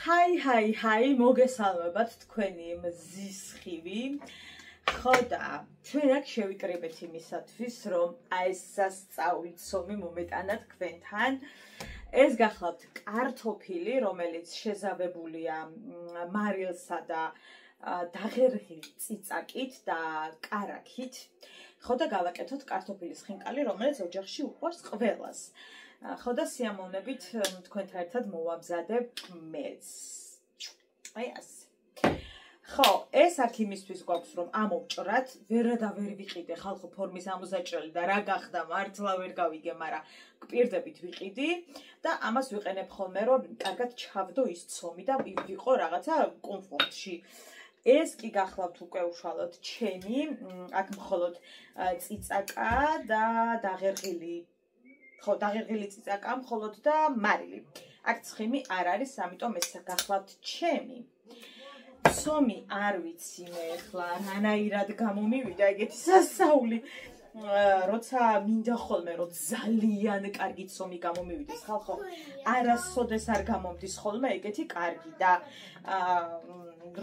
Hi, მოგესალმებათ თქვენი მზის ხივი. ხო და ჩვენ აქ შევიკრიბეთ იმისათვის, რომ აი ეს სასწაული ცომი მომეტანათ თქვენთან. ეს გახლავთ კარტოფილი, რომელიც შეზავებულია მარილსა და დაღერღილი წიწაკით და კარაქით. ხო და გავაკეთოთ კარტოფილის ხინკალი, რომელიც ოჯახში უყვარს ყველას. ხო და სიამოვნებით თქვენთან ერთად მოვამზადებ მეც. აი ასე. ხო, ეს აქ იმისთვის გვაქვს, რომ ამოვჭრათ, ვერადავერ ვიყიდე ხალხო ფორმის ამოზაჭრელი და რა გახდა მართლა ვერ გავიგე, მაგრამ გვპირდებით ვიყიდი და ამას ვიყენებ ხოლმე, რომ კარგად ჩავდო ის ცომი და ვიყო რაღაცა კომფორტში. ეს კი გახლავთ უკვე უშუალოდ ჩემი, აქ მხოლოდ წიწაკა და დაღერღილი ხო, დაღერღილი წიწაკა მხოლოდ და მარილი. აქ ცხიმი არ არის, ამიტომ ეს გახლავთ ჩემი. ცომი არ ვიცი მე ახლა რანაირად გამომივიდა ეგეთი სასწაული. როცა მინდა ხოლმე რომ ძალიან კარგი ცომი გამომივიდეს ხალხო, არასოდეს არ გამომდის ხოლმე ეგეთი კარგი და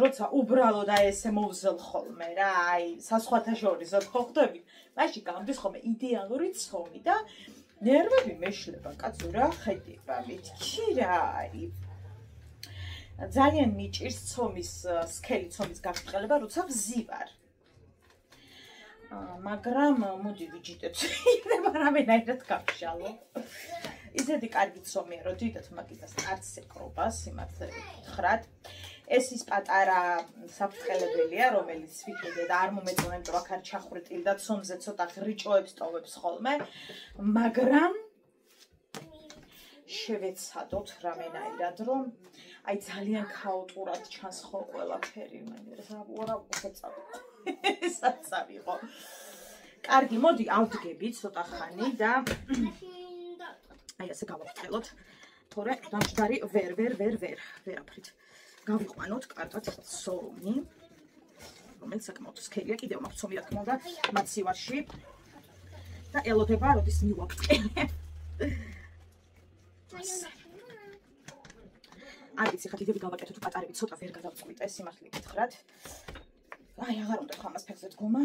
როცა უბრალოდ აი ესე მოვზელ ხოლმე რა, აი სასხვათა შორისო ხო ხვდები, მაშინ გამომდის ხოლმე იდეალური ცომი და ნერვები მეშლება კაცო რა ხედება მეთქი რა არის. ძალიან მიჭირს ცომის სქელი ცომის გაფრთხილება, როცა ვზივარ. მაგრამ მოდი ვიჯიტეთ, იქნება რამენაირად გავშალო. ისეთი კარგი ცომია, რომ დიდათ მაგიტას არც ეკრობა, სიმართლე გითხრათ. ეს ის პატარა საფრთხელებელია, რომელიც ვიყიდე და არ მომეწონა, იმიტომ აქ არ ჩახრიტილ და ცომზე ცოტა ხრიჭოებს ტოვებს ხოლმე, მაგრამ შევეცადოთ რამენაირად, რომ აი ძალიან ქაოტურად ჩანს ხო ყველაფერი, მაგრამ რა უხეცავ. ესაც ავიღო. კარგი, მოდი ავდგები ცოტა ხანი და აი ასე გავავრტყელოთ, თორე დამჯდარი ვერაფრით. გავიყვანოთ კარგად ცომი, რომელიც საკმაოდ სქელია, კიდევ მაქვს ცომი რა თქმა უნდა, მათ სივარში და ელოდება როდის მივავრტყელებ. არ ვიცი ხა კიდევ გავაკეთოთ პატარები ცოტა ვერ გადავწყვიტე სიმართლე გითხრათ. აი აღარ უნდა ხო ამას ფეხზე დგომა.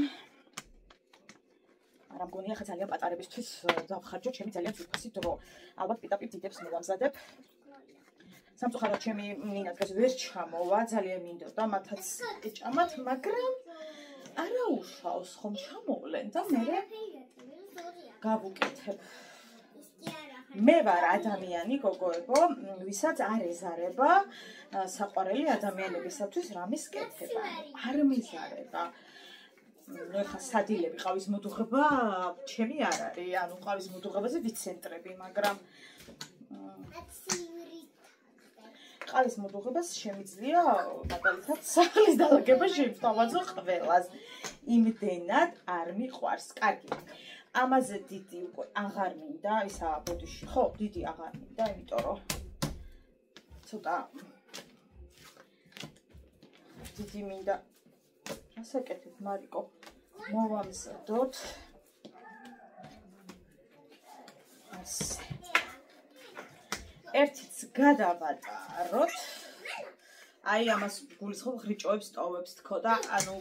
არა მგონია ხა ძალიან პატარებისთვის დავხარჯო ჩემი ძალიან ძვირფასი დრო. ალბათ პიტაპირ დიდებს მოვამზადებ. სამწუხაროდ ჩემი ნინა დღეს ვერ ჩამოვა, ძალიან მინდოდა მათაც ეჭამათ, მაგრამ არა უშავს ხომ ჩამოვლენ და მე გავუკეთებ. მე ვარ ადამიანი გოგოებო, ვისაც არ ეზარება საყვარელი ადამიანებისათვის რამის კეთება, არ მეზარება. ნუ ხა სადილები ყავის მოდუღება ჩემი არ არის, ანუ ყავის მოდუღებაზე ვიცენტრები, მაგრამ ყავის მოდუღებას შემიძლია მაგალითად სახლის დალაგება შემთხვევაზე ყველას. იმდენად არ მიყვარს. კარგი. ამაზე დიდი უკვე აღარ მინდა, ისა ბოდიში, ხო, დიდი აღარ მინდა, იმიტომ რომ ცოტა დიდი მინდა. ასაკეთებ, მარიკო, მოვამზადოთ. ასე. ერთიც გადავატაროთ. აი ამას გულისხმობ ხრიჭოებს ტოვებს თქო და ანუ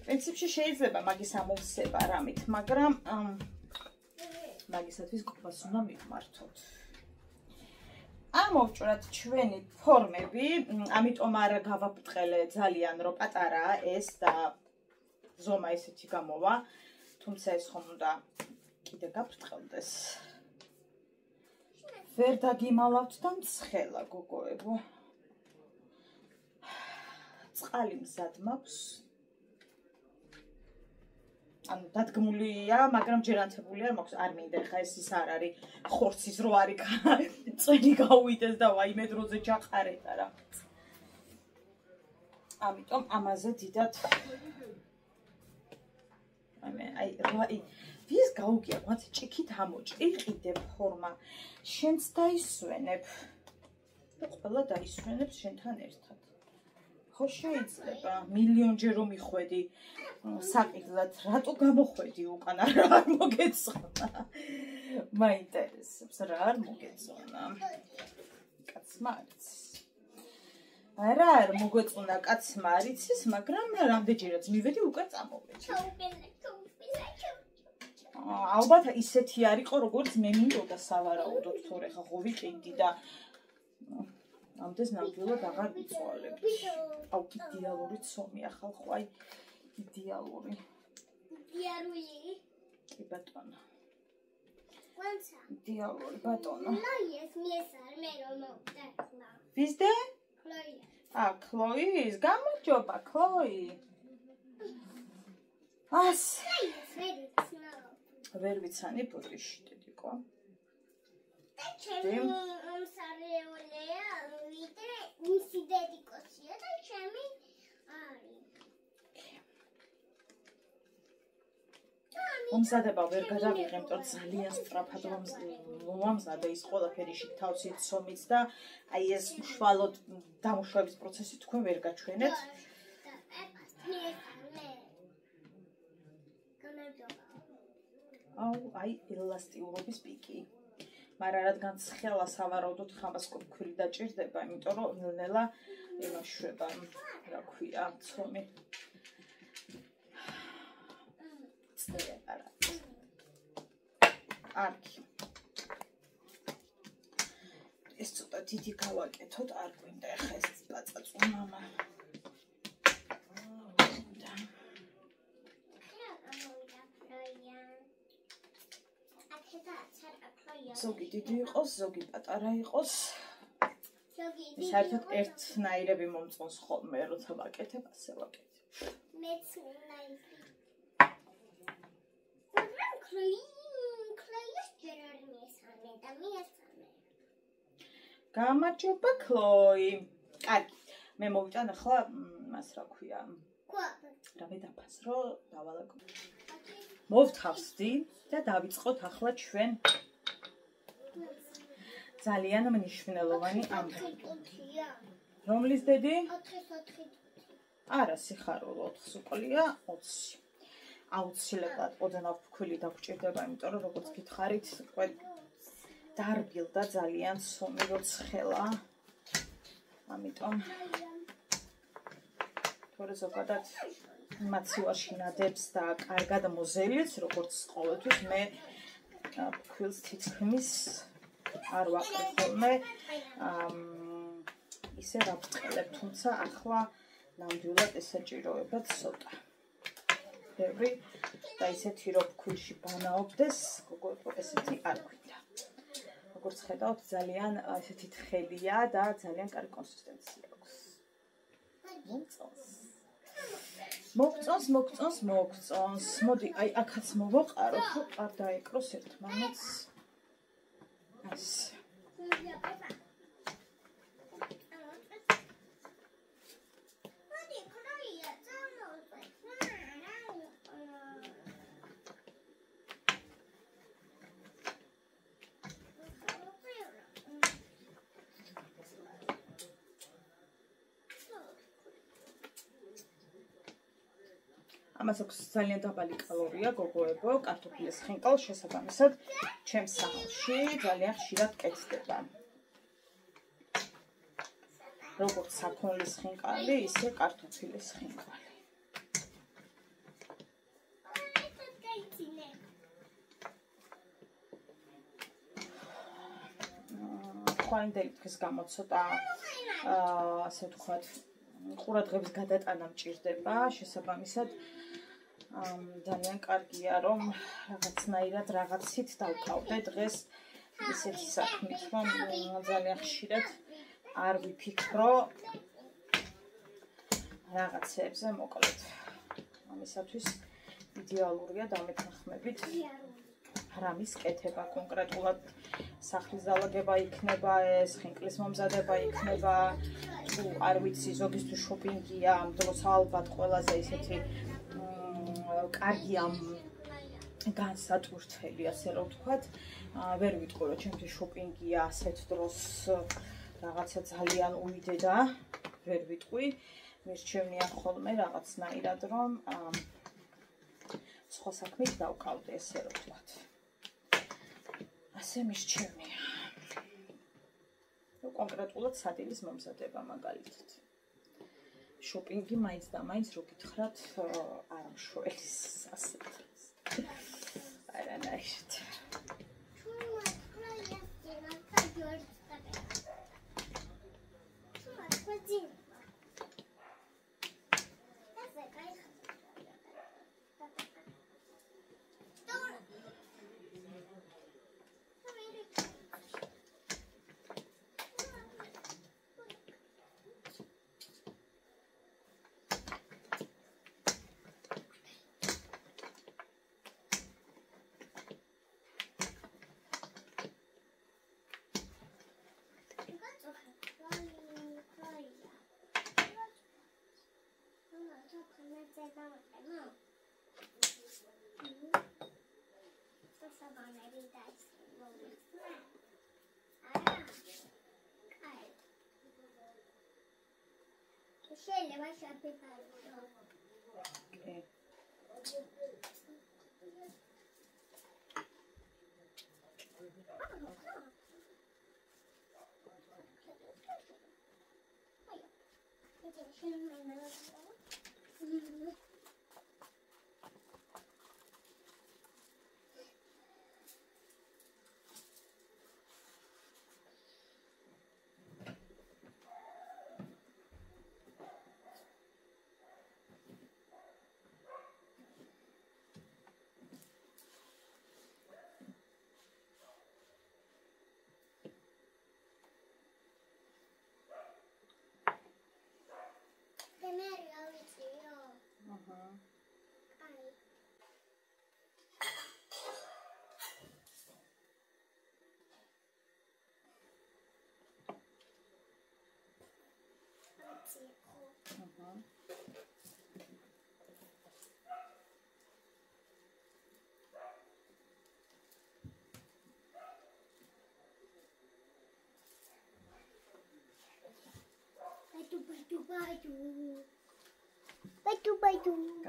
პრინციპში შეიძლება მაგის ამოვსება რამით, მაგრამ მაგისათვის ყოფას უნდა მივმართოთ. ამოვჭრათ ჩვენი ფორმები, ამიტომ არ გავაბრტყელე ძალიან რომ პატარაა ეს და ზომა ესეთი გამოვა, თუმცა ეს ხომ უნდა კიდე გაბრტყელდეს. ვერ დაგიმალავთ და მცხელა გოგოებო. წყალი მზად მაქვს. ანუ დადგმულია, მაგრამ ჯერანთებული არ მაქვს, არ მინდა ხა ეს ის არ არის ხორცის რო არის წვენი გაუვიდეს და ვაიმე დროზე ჩაყარეთ რა. ამიტომ ამაზე დიდად აი ვის გაუგია მათ ჭიქით ამოჭრი იყიდე ფორმა შენც დაისვენებ და ყველა დაისვენებს შენთან ერთად. ხო შეიძლება მილიონჯერ რომ მიხვედი საკითხად რატო გამოხვედი უკან არ მოგეწონა მაინტერესებს რა არ მოგეწონა კაცმა არიცის არა არ მოგეწონა კაცმა არიცის მაგრამ რამდენჯერაც მივედი უკან წამოვედი ალბათ ისეთი არ იყო როგორც მე მინდოდა სავარაუდოდ თორე ხა ხო ვიყიდი და ამდენს ნამდვილად აღარ ვიწვალებთ. აუ იდეალური ცომი ახალ ხო აი იდეალური. იდეალური? კი ბატონო. Quanta? იდეალური ბატონო. Chloe's მიესალ მე რომ მოვდახლა. ვიზდე? Chloe. Chloe's გამარჯობა Chloe. ას. ვერ ვიცანი ბოდიში დედიკო. ჩემი სარეოლეა ვიდრე მისი დედიკოსია და ჩემი არის. მომზადება ვერ გადავიღე, იმიტომ ძალიან სწრაფად მომამზადე ის ყველაფერი შიგ თავს იცომიც და აი ეს უშუალოდ დამუშავების პროცესი თქვენ ვერ გაჩვენეთ. აუ აი ელასტიურობის პიკი. მაგრამ რადგან ცხელა სავარაუდოდ ხამას კვირი დაჭირდება, იმიტომ რომ ნელ-ნელა იმაშვება, რა ქვია, ცომი. არქი. ეს ცოტა დიდი გავაკეთოთ, არ გვინდა ეხა ეს პაწაწუ მამა. ზოგი დიდი იყოს, ზოგი პატარა იყოს. საერთოდ ერთნაირები მომწონს ხოლმე, როცა ვაკეთებ, ასე ვაკეთებ. მეც ნაირი. Chloe's ჯერ არ მიესალმე და მიესალმე. გამარჯობა Chloe. კარგი, მე მოვიტან ახლა მას რა ქვია. რამე დაფასრო, დავალაგო. მოვთავსდი და დავიწყოთ ახლა ჩვენ ძალიან მნიშვნელოვანი ამბავი. რომლის დედი? 4. არა, სიხარულო 4 უკლია 20. აუცილებლად ოდნავ ფქვილი დაგჭირდება, იმიტომ რომ როგორც გითხარით, უკვე დარბილდა ძალიან ცომი როცხელა. ამიტომ თორე ზოგადად მაცივაში ნადებს და კარგად მოზელიც, როგორც ყოველთვის მე ფქვილს თითქმის არ ვაკრებ ხოლმე. ისე რა ვყელებ, თუმცა ახლა ნამდვილად ესაჭიროება ცოტა. ბევრი და ისეთი რომ ფქვილში ბანაობდეს, გოგო ესეთი არ გვინდა. როგორც ხედავთ, ძალიან ესეთი თხელია და ძალიან კარგი კონსისტენცია აქვს. მოგწონს. მოდი, აი აქაც მოვაყარო, ხო არ დაეკროს ერთმანეთს. ეს ამას აქვს ძალიან დაბალი კალორია, გოგოებო, კარტოფილის ხინკალ შესაბამისად ჩემს სახლში ძალიან ხშირად კეთდება. როგორც საქონლის ხინკალი, ისე კარტოფილის ხინკალი. ხვაინდელი დღის გამო ცოტა ასე ვთქვათ, ყურადღების გადატანა მჭირდება, შესაბამისად ძალიან კარგია რომ რაღაცნაირად რაღაცით დავკავდე დღეს ისეთი საქმით რომ ძალიან ხშირად არ ვიფიქრო რაღაცებზე მოკლედ ამისათვის იდეალურია დამეთანხმებით რამის კეთება კონკრეტულად სახლის დალაგება იქნება ეს ხინკლის მომზადება იქნება თუ არ ვიცი ზოგისთვის შოპინგია ამ დროს ალბათ ყველაზე ისეთი კარგია განსატვირთელი ასე რომ ვთქვათ ვერ ვიტყვი რომ ჩემთვის შოპინგია ასეთ დროს რაღაცა ძალიან უვიდე და ვერ ვიტყვი მირჩევნია ხოლმე რაღაცნაირად რომ სხვა საქმით დავკავდე ესე რომ ვთქვათ. ასე მირჩევნია. კონკრეტულად სადილის მომზადება მაგალითად. შოპინგი მაინც და მაინც რო გითხრათ არ მშველის ასეთ. არანაირად. შეიძლება შევფიქრო. Bye.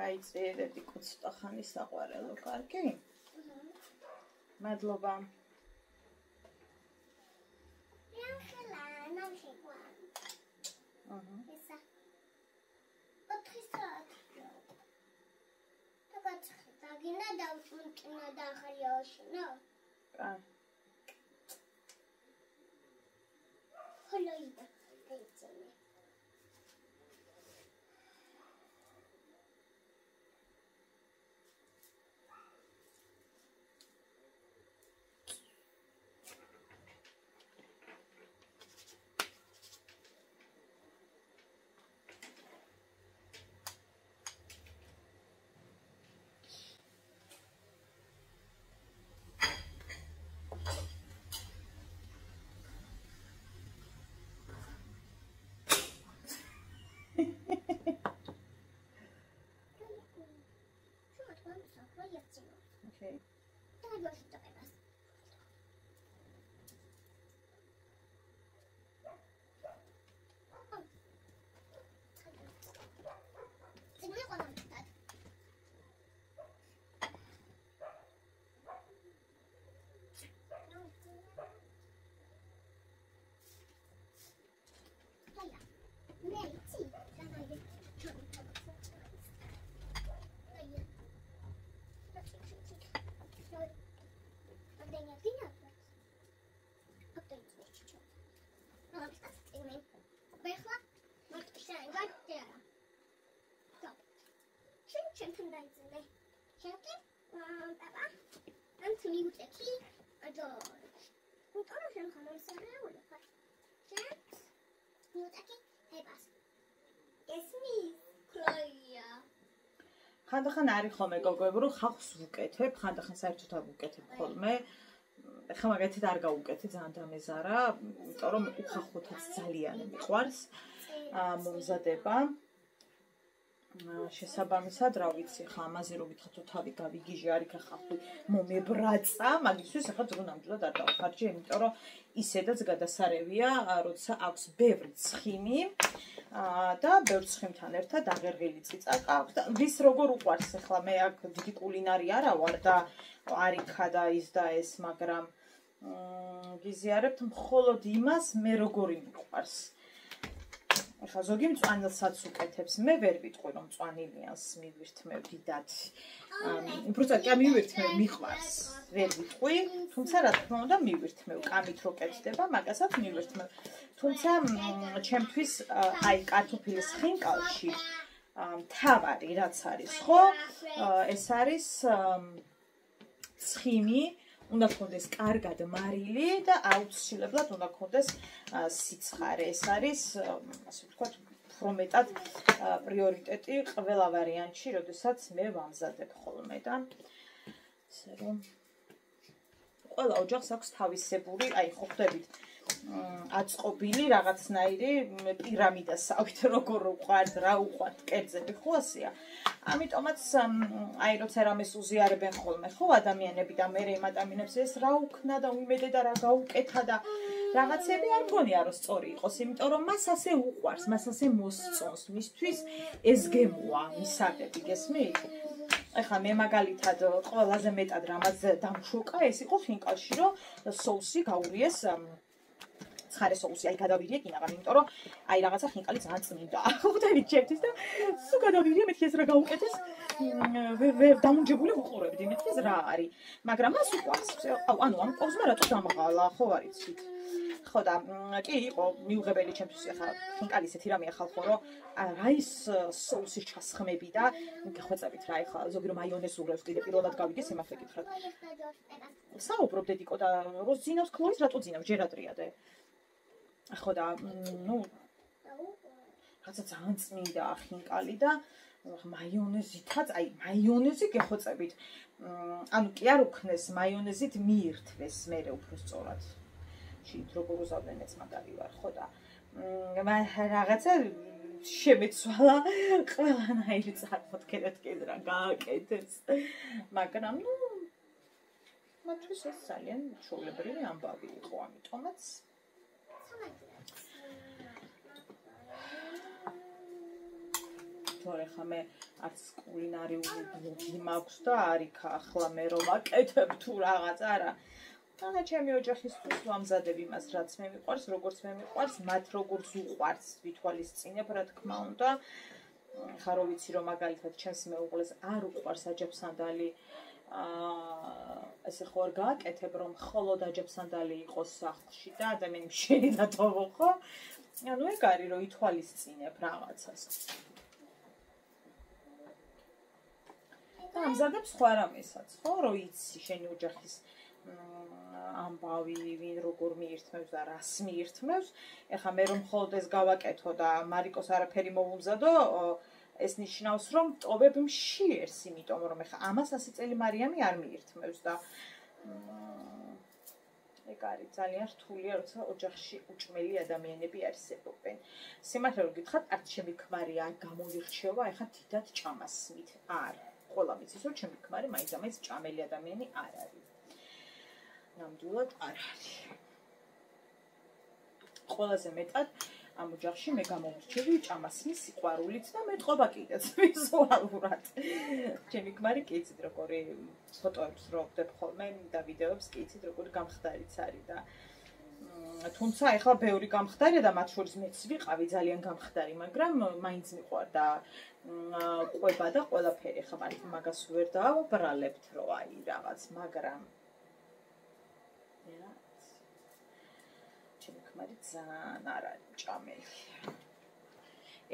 გაიწერეთ იქ ცოტა ხანი საყვარელო, კარგი? მადლობა. Okay. ხანდახან არის ხოლმე გოგოები, რომ ხალხს ვუკეთებ, ხანდახან საერთოდ არ ვუკეთებ ხოლმე. ეხლა მაგათით არ გავუკეთე, ძალიან დამეზარა, იმიტომ რომ უხახოთაც ძალიან მიყვარს მომზადება. შესაბამისად, რა ვიცი, ხა ამაზე რო გითხრათ, თავი გავიგიჟე, არიქა ხახი მომებრაცა, მაგისთვის ახლა ძრო ნამდვილად არ დავხარჯე, იმიტომ რომ ისედაც გადასარევია, როცა აქვს ბევრი ცხიმი და ბევრ ცხიმთან ერთად აღერღილი წიწაკა აქვს და ვის როგორ უყვარს ახლა მე აქ დიდი კულინარი არა ვარ და არიქა და ის და ეს, მაგრამ გიზიარებთ მხოლოდ იმას, მე როგორი მიყვარს. ახლა ზოგი მწვანილსაც უკეთებს, მე ვერ ვიტყვი რომ მწვანილიანს მივირთმევ დიდად. უბრალოდ კი მივირთმევ, მიყვარს. ვერ ვიტყვი, თუმცა რა თქმა უნდა მივირთმევ, კამით რო კეთდება, მაგასაც მივირთმევ. თუმცა ჩემთვის აი კარტოფილის ხინკალში მთავარი რაც არის, ხო? ეს არის ცხიმი, უნდა გქონდეს კარგად მარილი და აუცილებლად უნდა გქონდეს სიცხარე. ეს არის, ასე ვთქვათ, უფრო მეტად პრიორიტეტი ყველა ვარიანტში, როდესაც მე ვამზადებ ხოლმე და ესე რომ ყველა ოჯახს აქვს თავისებური, აი ხო ხვდებით აწყობილი რაღაცნაირი პირამიდასავით როგორ უყვართ, რა უყვართ კერძები, ხო ასეა. ამიტომაც აი როცა რამეს უზიარებენ ხოლმე, ხო ადამიანები და მე იმ ადამიანებს ეს რა უქნა და უიმედე და რა გაუკეთა და რაღაცები არ მგონია რომ სწორი იყოს, იმიტომ რომ მას ასე უყვარს, მას ასე მოსწონს, მისთვის ეს გემოა, მისაღები, გესმით? ახლა მე მაგალითად ყველაზე მეტად რამაც დამშოკა ეს იყო ხინკალში, რომ соуსი გაურიეს ცხარე соуსი, აი გადავირიე კინაღამ, იმიტომ რომ აი რაღაცა ხინკალი ძალიან წმინდა. ხვდებით ჩემთვის და სულ გადავირიე, მეთქი ეს რა გაუკეთეს. დამუნჯებული ვუყურებდი, მეთქი ეს რა არის. მაგრამ მას უყვარს. ანუ ამ პოზმა რატო დამღალა, ხო არიცით? ხო და კი იყო მიუღებელი ჩემთვის ახლა ხინკალი ესეთი რამეა ხალხო, რომ რა ის соуსის ჩასხმები და გახვეწებით რა ახლა ზოგი რომ მაიონეზს უღრევს კიდე პირველად გავიგეს ემართე კითხრათ. საუბრობ დედიკო და რო ძინავს ქლორის რატო ძინავს ჯერ ადრიადე. ხო და ნუ რაცა ძალიან წმინდა ხინკალი და მაიონეზითაც, აი მაიონეზი გეხოცებით. ანუ კი არ უქნეს მაიონეზით მიირთვეს მერე უფრო სწორად. შით როგორ უზავდნენ მეც მაგარი ვარ, ხო და რაღაცა შემეცვალა ყველანაირი წარმოდგენად კედრა გააკეთეს. მაგრამ ნუ მათთვის ეს ძალიან ჩვეულებრივი ამბავი იყო, ამიტომაც თორე ხა მე არც კულინარიული ბლოგი მაქვს და არიქა ახლა მე რომ აკეთებ თუ რაღაცა არა. და ჩემი ოჯახისთვის ვამზადებ იმას, რაც მე მიყვარს, როგორც მე მიყვარს, მათ როგორც უყვარს, ვითვალისწინებ, რა თქმა უნდა. ხა რო ვიცი რომ მაგალითად ჩემს მეუღლეს არ უყვარს აჯაფსანდალი, ესე ხო არ გააკეთებ რომ მხოლოდ აჯაფსანდალი იყოს სახლში და ადამიანი მშენი დათოვო, ხო? ანუ ეგ არის რომ ითვალისწინებ რაღაცას. და ამზადებ სხვა რამესაც, ხო, რომ იცი შენი ოჯახის ამბავი, ვინ როგორ მიირთმევს და რას მიირთმევს. ეხლა მე რომ მხოლოდ ეს გავაკეთო და მარიკოს არაფერი მოვუმზადო, ეს ნიშნავს რომ ტოვებ მშიერს, იმიტომ რომ ეხლა ამას 100 წელი მარიამი არ მიირთმევს და ეგ არის ძალიან რთულია, როცა ოჯახში უჭმელი ადამიანები არსებობენ. სიმართლე რომ გითხრათ, არც ჩემი ქმარი არ გამოვირჩევა, ეხლა დიდად ჭამას მით არ. ყველა ვიცის რომ ჩემი ქმარი მაინც ჭამელი ადამიანი არ არის. ნამდვილად არ არის. ყველაზე მეტად ამ ოჯახში მე გამოვირჩევი ჭამასმის სიყვარულით და მეტყობა კიდეც ვიზუალურად. ჩემი ქმარი კი იცით როგორი ფოტოებს რო ვხდებ ხოლმე და ვიდეოებს კი იცით როგორი გამხდარიც არის და თუმცა ეხლა ბევრი გამხდარია და მათ შორის მეც ვიყავი ძალიან გამხდარი, მაგრამ მაინც მიყვარდა ყვება და ყველაფერი. ხა მაგას ვერ დავაბრალებთ რომ აი რაღაც, მაგრამ ჩემი ქმარი ძალიან არ არის ჭამელი.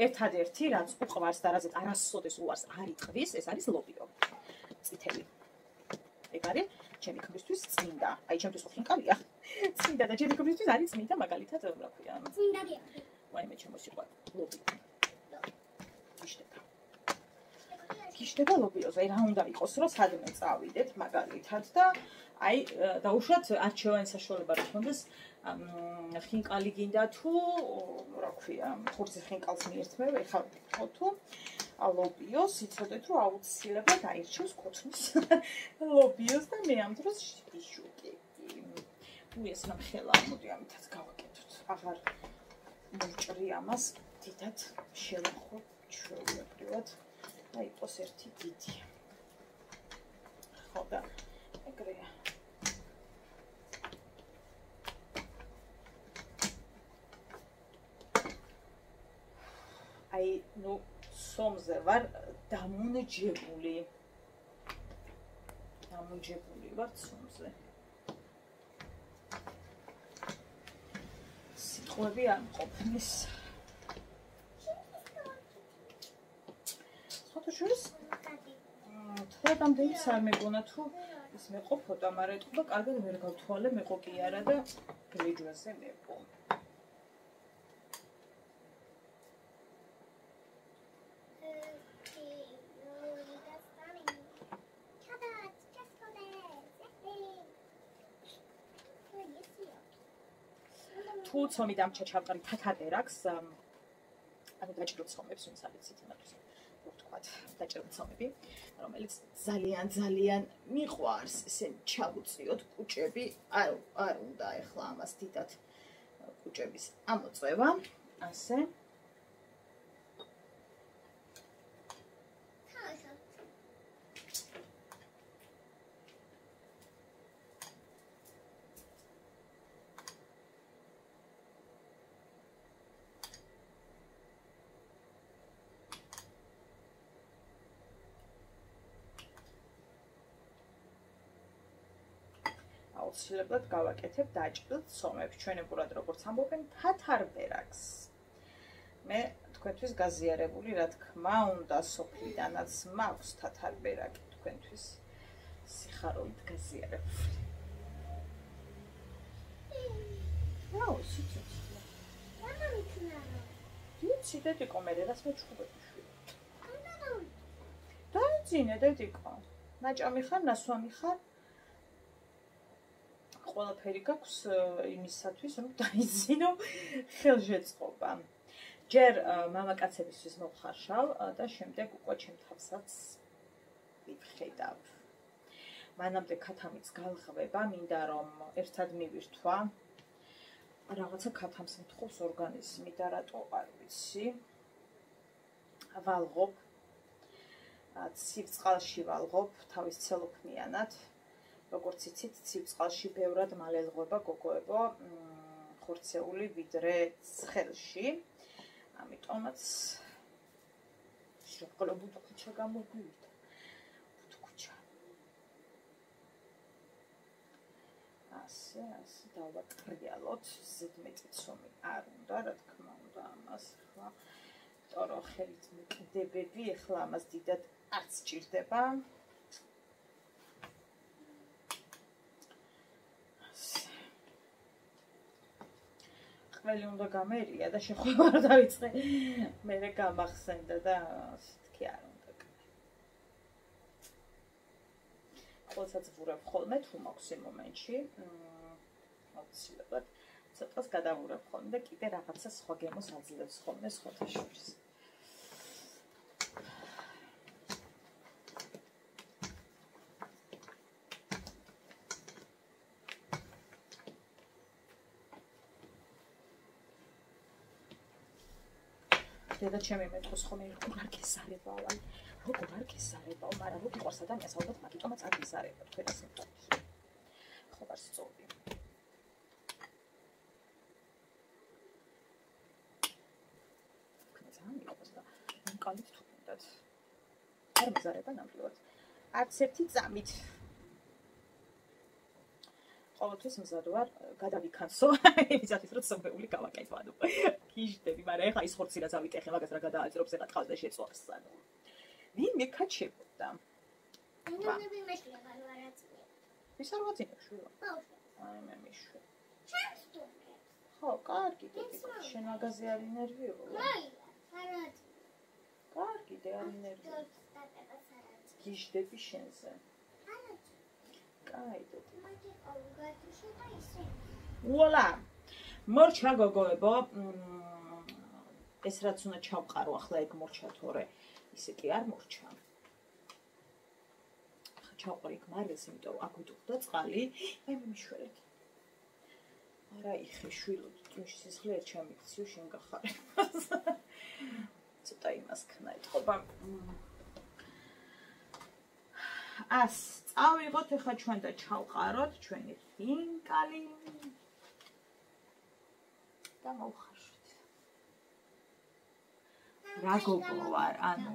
ერთადერთი რაც უყვარს და რაზეც არასოდეს უარს არ იტყვის, ეს არის ლობიო. წითელი. ეგ არის ჩემი ქმრისთვის წმინდა. აი ჩემთვის ხინკალია. წმინდა და ჩემი ქმრისთვის არის წმინდა მაგალითად რა ქვია. წმინდადია. ვაიმე ჩემოსიყვა ლობიო. გიშდება ლობიოზე, აი რა უნდა იყოს, რომ სადმე წავიდეთ მაგალითად და აი დაუშვათ არჩევანი საშუალება რა თქონდეს ხინკალი გინდა თუ რა ქვია, ხურცი ხინკალს მიირთმევ, ეხლა თუ ლობიოს, იცოდეთ რომ აუცილებლად აირჩევს კუთვნს ლობიოს და მე ამ დროს შიშუკი. ეს რა ხელა, მოდი ამითაც გავაკეთოთ. აღარ მოვჭრი ამას, დიდად შევახო ჩვეულებრივად და იყოს ერთი დიდი. ხო და ეგრეა. აი, ნუ სომზე ვარ დამონჯებული. დამონჯებული ვარ სომზე. სიტყვები არ მყოფნის. ხოთაშურის? თვალამდეც არ მეგონა თუ ის მეყოფოდა, მაგრამ ეთქობა კარგად ვერ გავთვალე, მეყო კი არა და გლიჯვაზე მეყო. თუ ცომი დამჭა ჩავყარი თათადერაკს, ანუ დაჭირო ცომებს, ვინც არის იმათოს ვთქვათ, დაჭირო ცომები, რომელიც ძალიან მიყვარს, ესე ჩავუწიოთ კუჭები, არ უნდა ეხლა ამას დიდად კუჭების ამოწევა, ასე. აუცილებლად გავაკეთებ დაჭრილ ცომებს, ჩვენებურად როგორც ამბობენ, თათარბერაკს. მე თქვენთვის გაზიარებული, რა თქმა უნდა, სოფლიდანაც მაქვს თათარბერაკი თქვენთვის სიხაროვით გაზიარებული. აუ, სიცოცხლე. ვიცი, დედიკო, მე რას მეჩხუბები შვილი. დაიძინე, დედიკო. ნაჭამი ხარ, ნასვამი ხარ? ყველაფერი გაქვს იმისათვის, რომ დაიძინო ხელშეწყობა. ჯერ მამაკაცებისთვის მოვხარშავ და შემდეგ უკვე ჩემ თავსაც ვიხედავ. მანამდე ქათამიც გალღვება, მინდა რომ ერთად მივირთვა. რაღაცა ქათამს მთხოვს ორგანიზმი და რატო არ ვიცი. ვალღობ. ცივწყალში ვალღობ, თავის ცელოფნიანად. როგორც იცით, ცივწყალში ბევრად მალელღვება გოგოებო ხორცეული ვიდრე ცხელში. ამიტომაც შეგყოლა ბუთქუჩა გამოგვივიდა. ბუთქუჩა. ასე დავაკრიალოთ, ზედმეტი ცომი არ უნდა, რა თქმა უნდა, ამას ხა ტორო ხელით მოკიდებები, ეხლა ამას დიდად არც ჭირდება. ყველი უნდა გამერია და შეხვევა არ დავიწყე. მე გამახსენდა და ისეთი არ უნდა. ყოველსაც ვურებ ხოლმე თუ მაქვს იმ მომენტში. აუცილებლად ცოტას გადავურებ ხოლმე და კიდე რაღაცა სხვა გემოს აძლევს ხოლმე სხვათა შორის. და ჩემი მეტყვის ხომ როგორ არ გესარებაო, როგორ არ გესარებაო, მაგრამ რო გიყვარს ადამიანს ალბათ მაგიტომაც არ გესარება, თქვენას მეტყვის. ხო არ სწორი. ძალიან მიყვარს და მკალით თუ უნდათ. არ მზარება ნამდვილად. არც ერთი წამით. ყოველთვის მზად ვარ, გადავიქანსო, იმისათვის რომ სოფეული გავაკეთო, ანუ გიჟდები, მაგრამ ეხა ის ხორცი რაც ავიტეხე, მაგას რა გადააჭრობს, ეხა ტყავს და შეწვავს, ანუ ვინ მეკაჩებოდა? ნუნები მეშლება ვარაცი. ვის არ ვაწინებ შვილო? აი მე მიშვი. ჩემს თუნებს. ხო, კარგი, შენ მაგაზე არ ინერვიო. არაცი. კარგი, არ ინერვიო. გიჟდები შენზე. კაი, ვუალა, მორჩა გოგოებო, ეს რაც უნდა ჩავყარო ახლა ეგ მორჩა თორე ისე კი არ მორჩა. ხა ჩავყარი გმარეს, იმიტომ აქ ვიტყდა წყალი, მე მიშვერეთ. არა იხე შვილო, თუნში სისხლი არ ჩამიქციო შენ გახარებას. ცოტა იმას ქნა ეთყობა. ას წავიღოთ ახლა ჩვენ და ჩავყაროთ ჩვენი ხინკალი და მოვხარშოთ. რა გოგო ვარ, ანუ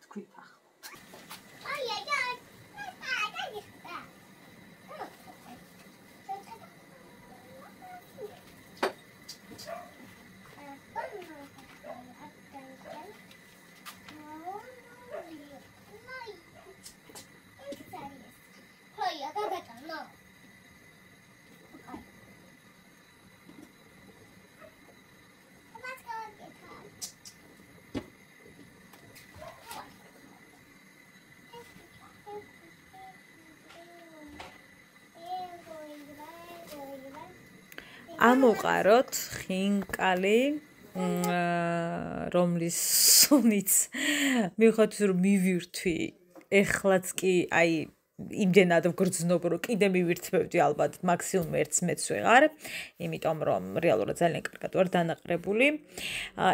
თქვით ახლა. ამოყაროთ ხინკალი, რომლის სუნიც მივხვდით რომ მივირთვი, ეხლაც კი აი იმდენად ვგრძნობ, რომ კიდე მივირთმევდი ალბათ მაქსიმუმ ერთს მეც ვეღარ, იმიტომ რომ რეალურად ძალიან კარგად ვარ დანაყრებული.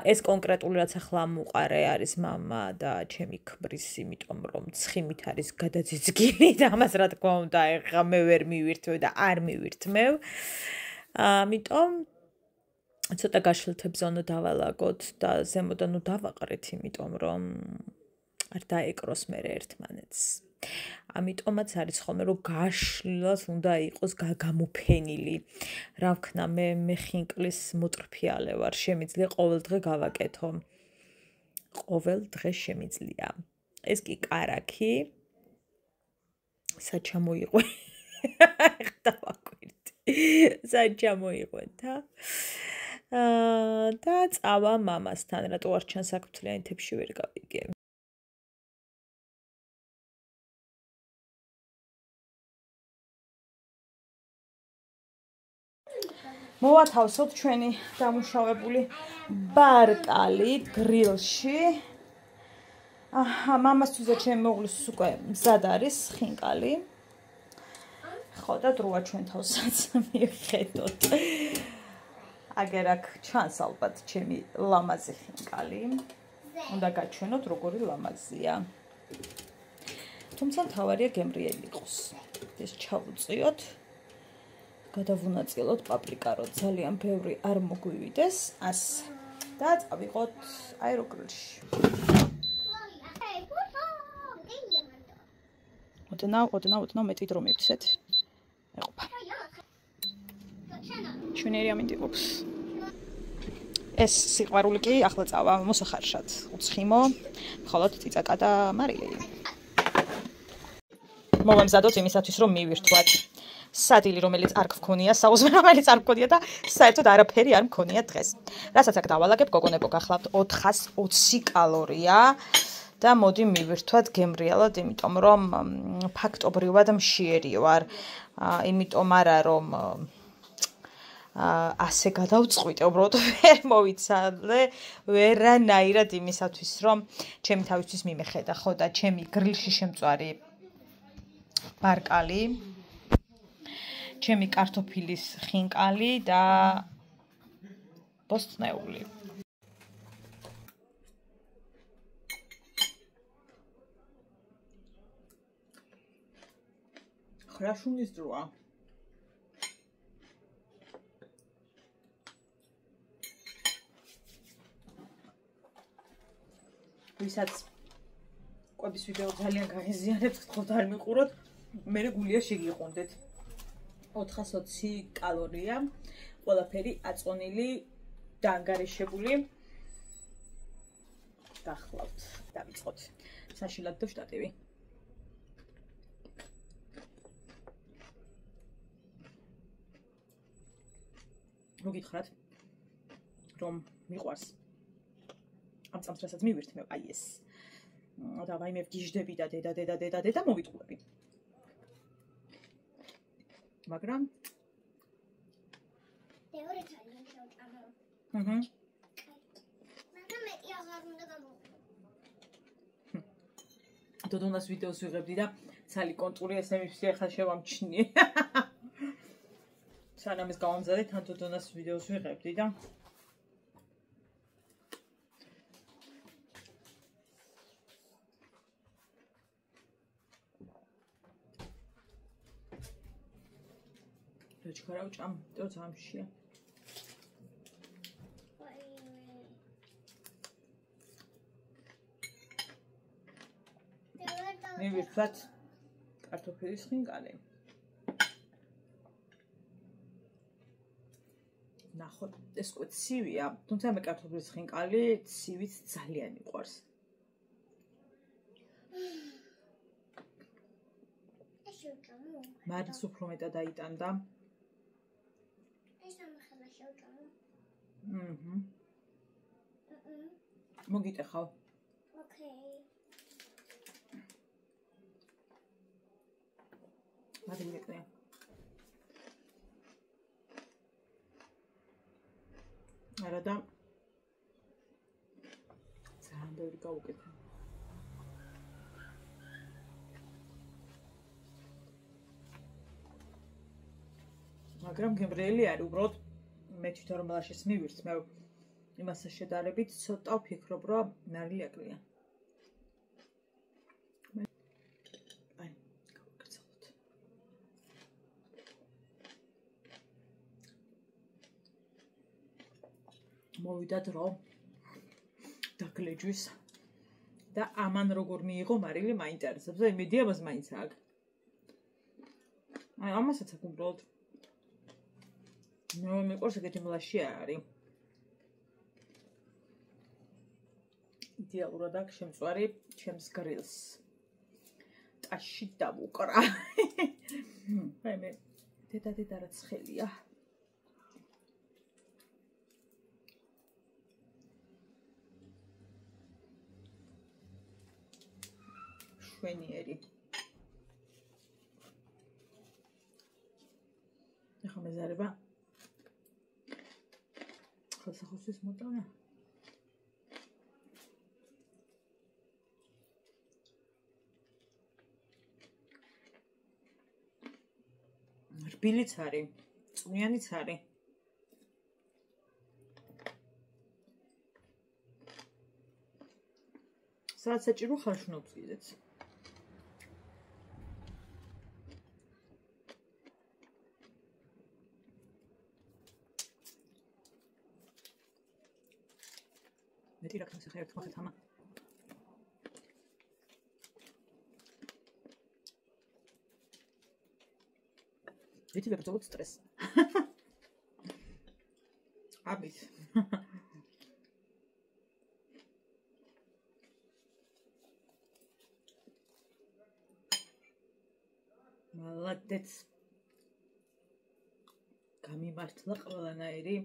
ეს კონკრეტული რაც ახლა მოყარე არის მამა და ჩემი ქმრის, იმიტომ რომ ცხიმით არის გადაძიძგილი და ამას რა თქმა უნდა ეხლა მე ვერ მივირთმევ და არ მივირთმევ. ამიტომ ცოტა გაშლთებს ზონო დავალაგოთ და ზემოდან დავაყრეთ, იმიტომ რომ არ დაეკროს მე ერთმანეთს. ამიტომაც არის ხოლმე რომ გაშლილად უნდა იყოს გამოფენილი. რა ვქნა მე ხინკლის მოტრფიალე ვარ, შემიძლია ყოველ დღე გავაკეთო. ყოველ დღე შემიძლია. ეს კი კარაქი საჩამოიყვე. საჩამოიყვეთა. და წავა მამასთან, რატო არ ჩანს აქ მთლიანეთებში ვერ გავიგე. მოვათავსოთ ჩვენი დამუშავებული ბარკალი გრილში. მამასთვიზე ჩემი მეუღლის უკვე მზად არის ხინკალი. ხო და დროა ჩვენ თავსაც მივხედოთ. აგერ აქ ჩანს ალბათ ჩემი ლამაზი ხინკალი. უნდა გაჩვენოთ როგორი ლამაზია. თუმცა თავარია გემრიელი იყოს. ეს ჩავუწიოთ. გადავუნაწილოთ პაპრიკა, რომ ძალიან ბევრი არ მოგვივიდეს, ას და წავიღოთ აეროგრილში. ოდნავ მეტი დრო მივცეთ. ეყოფა. ჩვენერი ამინდიღობს. ეს სიყვარული კი ახლა წავა მოსახარშად. უცხიმო, მხოლოდ წიწაკა და მარილი. მოვემზადოთ იმისათვის, რომ მივირთვათ. სადილი, რომელიც არ გქონია, საუზმე, რომელიც არ გქონია და საერთოდ არაფერი არ მქონია დღეს. რასაც აქ დავალაგებ, გოგონებო, გახლავთ 420 კალორია და მოდი მივირთვათ გემრიალად, იმიტომ რომ ფაქტობრივად მშიერი ვარ. იმიტომ არა რომ ასე გადავწყვიტე, უბრალოდ ვერ მოვიცალე ვერანაირად იმისათვის, რომ ჩემი თავისთვის მიმეხედა, ხო და ჩემი გრილში შემწვარი ბარკალი. ჩემი კარტოფილის ხინკალი და ბოსტნეული. ხრაშუნის დროა. ვისაც კვების ვიდეო ძალიან გაიზიანებთ, გთხოვთ არ მიყუროთ, მე გულია შეგიყვანდეთ. 420 კალორია, ყველაფერი აწონილი, დაანგარიშებული. გახლავთ, დავიწყოთ. საშილად და შტატივი. რო გითხრათ, რომ მიყვარს ამ წამს რასაც მივირთმევ, აი ეს. და ვაიმე ვგიჟდები და დედა მოვიტყურები. მაგრამ თეორიულად ძალიან შევტანო. მაგრამ მეტი აღარ უნდა გამოვიყო. დოდონას ვიდეოს ვიღებდი და ცალი კონტური ესე მიფსი ახლა შევამჩნიე. სანამ ეს გავამზადე თან დოდონას ვიდეოს ვიღებდი და Չկարավ ճամ տոց համշի է։ Մի վիրծած կարտոփերի խինկալ է։ Նախոտ, ეს ყო ცივია, თუმცა მე კარტოფილის ხინკალი ცივით ძალიან მიყვარს. მარის უფრო მეტად აიტანდა. მოგიტეხავ. Okay. მადლი მეკნე. არა და ძალიან ბევრი გავუკეთე. მაგრამ გემრიელი არის უბრალოდ მე თვითონ რომ ბალაშის მივირს მე იმასთან შედარებით ცოტა ვფიქრობ რომ ნარლი აკლია. აი, გავაკეთოთ. მოვიდა დრო დაგლეჯვის და ამან როგორ მიიღო მარილი მაინტერესებს და იმედი ამას მაინც აქვს. აი, ამასაც აქვს უბრალოდ No, me forse che ti me lasciari. Idealურად აქ შემწვარი ჩემს გრილს. ტაში დავუკრა. მე დედა რაც ხელია. შვენიერი. ახლა მეზარება ხალხოსის მოტანა. რბილიც არის, წვნიანიც არის. სადაც საჭირო ხარშნობს კიდეც. მეტი რა ქნას ხერთ მოხეთ ამა. Эти выбрали стресс. Абис. Молодец. გამიმართლა ყველანაირი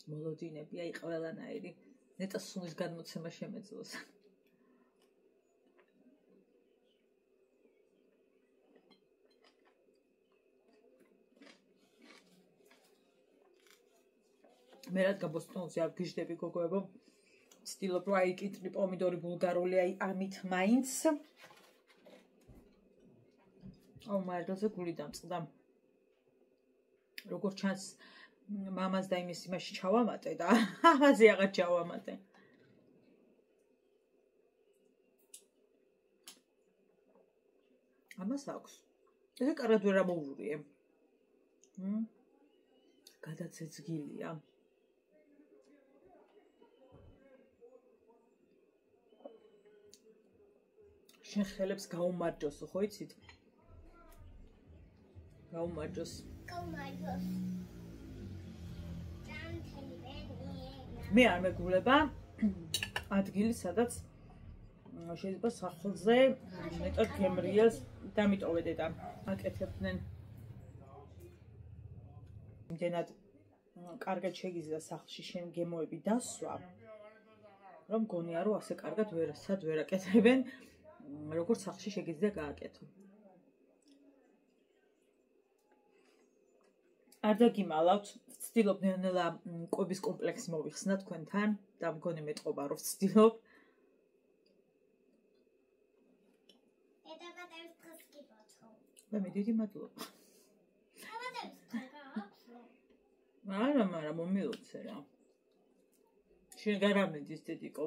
მოლოდინები, აი ყველანაირი ნეტა სუნის გადმოცემა შემეძლოს. მე რადგან ბოსტონზე არ გიждები გოგოებო ვცდილობ რომ აი კიტრი პომიდორი ბულგარული აი ამით მაინც აუ მარილზე გული დამწყდა როგორ ჩანს მამას და იმის იმაში ჩავამატე და ამაზე აღარ ჩავამატე ამას აქვს ესე კარგად ვერ ამოვურიე გადაცეცგილია შენ ხელებს გაუმარჯოს, ხო იცით? გაუმარჯოს. გაუმარჯოს. მე არ მეგულება ადგილი, სადაც შეიძლება სახლზე მეტად გემრიელს დამიტოვებდე და აკეთებდნენ. იმდენად კარგად შეგიძლია სახლში შენ გემოები დასვა, რომ გონია რომ ასე კარგად ვერასად ვერ აკეთებენ. როგორც სახლში შეგიძლია გააკეთო. არ დაგიმალავთ, ვცდილობ ნელა კვების კომპლექსი მოვიხსნა თქვენთან და მგონი მეტყობა რომ ვცდილობ. მე დიდი მადლობა. არა, მომილოცე რა. შენ გარამედის დედიკო.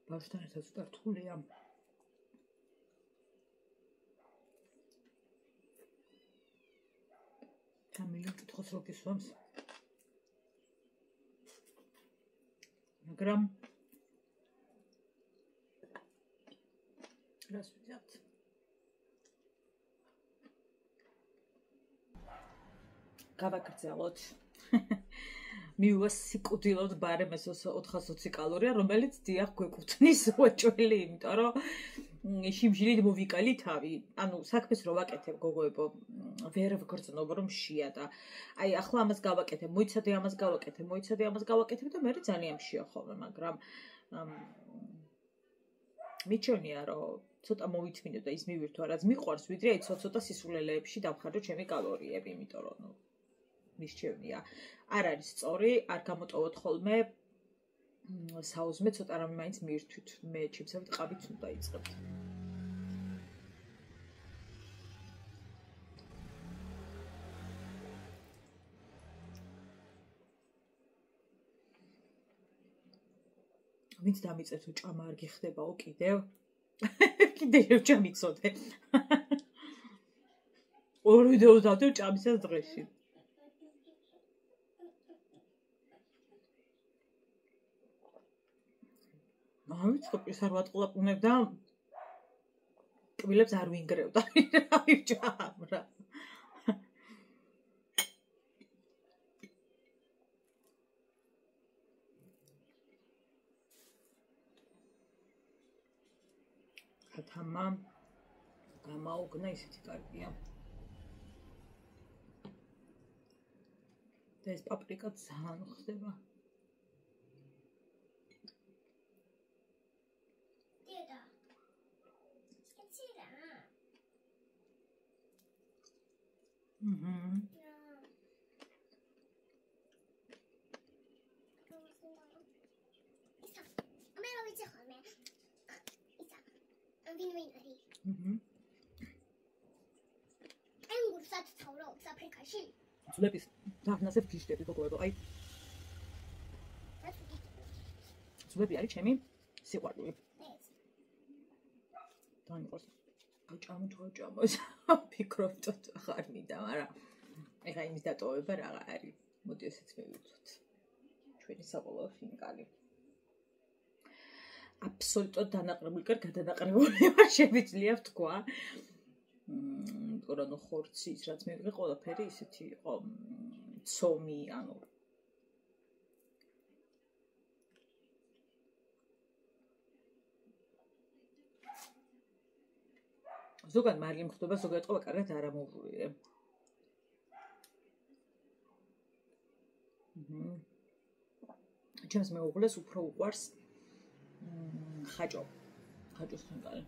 ბავშვთან ერთად ცოტა რთულია. მილიონ კითხოს რო გისვამს. მაგრამ რას ვიზავთ? გავაგრძელოთ. მიუვა სიკვდილოდ ბარემეს 420 კალორია, რომელიც დიახ გვეკუთვნის უაჭველი, იმიტომ რომ შიმშილით მოვიკალი თავი. ანუ საქმეს რო ვაკეთებ გოგოებო, ვერ ვგრძნობ რომ შია და აი ახლა ამას გავაკეთებ, მოიცადე ამას გავაკეთებ და მე ძალიან შია ხოლმე, მაგრამ მიჩვენია რომ ცოტა მოვითმინო და ის მივირთვა რაც მიყვარს, ვიდრე აი ცოტა სისულელეებში დავხარჯო ჩემი კალორიები, იმიტომ რომ მისჩევნია. არ არის სწორი, არ გამოტოვოთ ხოლმე საუზმე ცოტა რამე მაინც მივირთვით. მე ჩემსავით ყავით უნდა იწყებთ. ვინც დამიწევთ ჭამა არ გიხდებაო კიდევ? კიდევ ჭამიცოდე. ორ ვიდეოს დავდებ ჭამისას დღეში. ავიცო პირს არ ვატყლაპუნებ და კბილებს არ ვინგრევდა. აი ჭამრა. თამა გამაუგნა ისეთი კარგია. და ეს პაპრიკა ძალიან ხდება. ძვლების დაღნაზე ვგიშდები გოგოებო, აი ძვლები არის ჩემი სიყვარული. დაიმყოს ჭამო ფიქრობთ ახარ მინდა, მაგრამ ეხა იმის დატოვება რაღა არის. მოდი ესეც მივიწვით. ჩვენი საბოლოო ფინკალი. აბსოლუტურად დანაყრებული, გადანაყრებული შეგვიძლია ვთქვა. ანუ ხორცის რაც მივიღე ყველაფერი ისეთი იყო ცომი, ანუ ზოგადად მარილი მხდება, ზოგადად ყოლა კარგად არ ამოვურია. ჩემს მეუღლეს უფრო უყვარს ხაჭოს ფინკალი.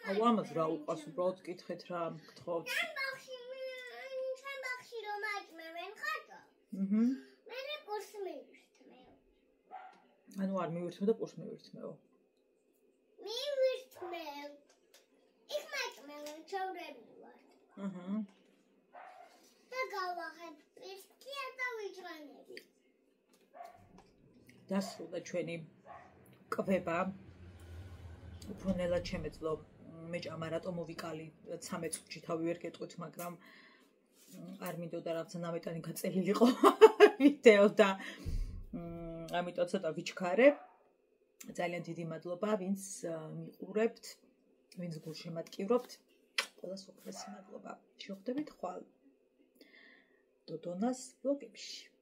აუ ამას რა უყვარს, უბრალოდ კითხეთ რა გთხოვთ. ჩემ ბაღში რომ აჭმევენ ხაჭო. მე პურს მივირთმევ. ანუ არ მივირთმევ და პურს მივირთმევ. მივირთმევ. იქ მაჭმევენ ჩავრები ვარ. და გავახებ პირსკია და ვიჭრანები. დასრულდა ჩვენი კვება. უფრო ნელად შემეძლო მე ჭამა რატო მოვიკალი 13 წუთში თავი ვერ გეტყვით, მაგრამ არ მინდოდა რაღაცა ნამეტანი გაწელილიყო ვიდეო და ამიტომ ცოტა ვიჩქარებ. ძალიან დიდი მადლობა ვინც მიყურებთ, ვინც გულშემატკივრობთ. ყველას უხლესი მადლობა. შევხვდებით ხვალ დოდონას ბლოგებში.